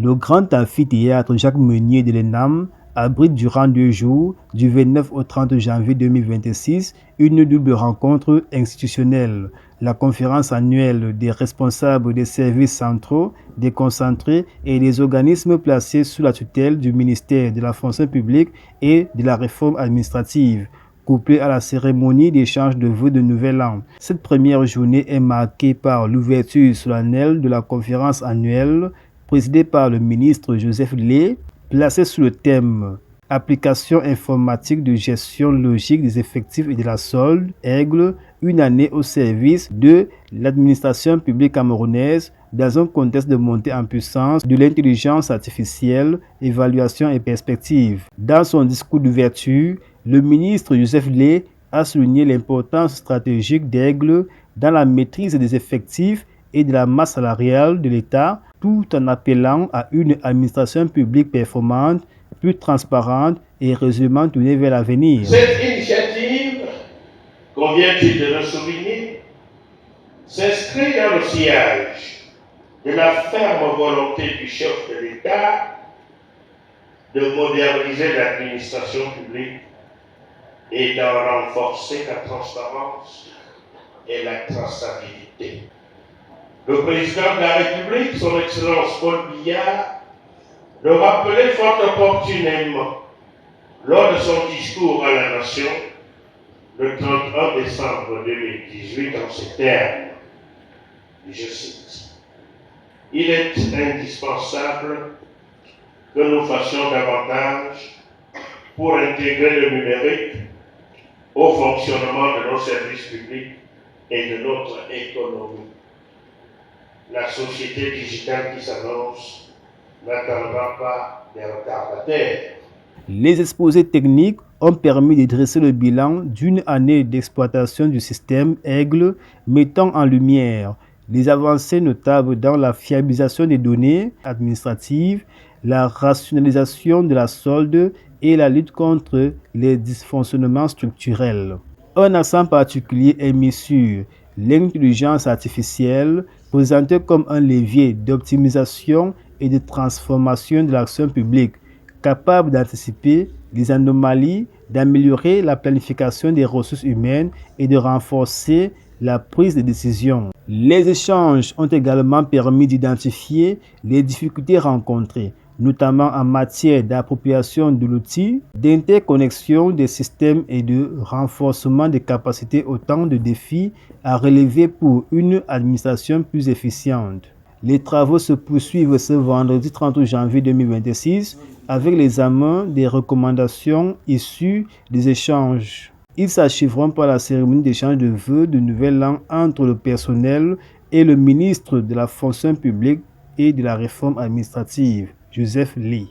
Le grand amphithéâtre Jacques Meunier de l'ENAM abrite durant 2 jours, du 29 au 30 janvier 2026, une double rencontre institutionnelle. La conférence annuelle des responsables des services centraux, déconcentrés et des organismes placés sous la tutelle du ministère de la fonction publique et de la réforme administrative, couplée à la cérémonie d'échange de vœux de Nouvel An. Cette première journée est marquée par l'ouverture solennelle de la conférence annuelle présidée par le ministre Joseph Lé, placée sous le thème « Application informatique de gestion logique des effectifs et de la solde, Aigle, une année au service de l'administration publique camerounaise dans un contexte de montée en puissance de l'intelligence artificielle, évaluation et perspective ». Dans son discours d'ouverture, le ministre Joseph Lé a souligné l'importance stratégique d'Aigle dans la maîtrise des effectifs et de la masse salariale de l'État, tout en appelant à une administration publique performante, plus transparente et résolument tournée vers l'avenir. Cette initiative, convient-il de le souligner, s'inscrit dans le sillage de la ferme volonté du chef de l'État de moderniser l'administration publique et d'en renforcer la transparence et la traçabilité. Le président de la République, son Excellence Paul Biya, le rappelait fort opportunément lors de son discours à la Nation le 31 décembre 2018 en ces termes. Je cite: « Il est indispensable que nous fassions davantage pour intégrer le numérique au fonctionnement de nos services publics et de notre économie. La société digitale qui s'annonce n'attendra pas des retardataires. » Les exposés techniques ont permis de dresser le bilan d'une année d'exploitation du système Aigle, mettant en lumière les avancées notables dans la fiabilisation des données administratives, la rationalisation de la solde et la lutte contre les dysfonctionnements structurels. Un accent particulier est mis sur l'intelligence artificielle, présentée comme un levier d'optimisation et de transformation de l'action publique, capable d'anticiper les anomalies, d'améliorer la planification des ressources humaines et de renforcer la prise de décision. Les échanges ont également permis d'identifier les difficultés rencontrées, notamment en matière d'appropriation de l'outil, d'interconnexion des systèmes et de renforcement des capacités, autant de défis à relever pour une administration plus efficiente. Les travaux se poursuivent ce vendredi 30 janvier 2026 avec l'examen des recommandations issues des échanges. Ils s'achèveront par la cérémonie d'échange de vœux de Nouvel An entre le personnel et le ministre de la fonction publique et de la réforme administrative, Joseph Lé.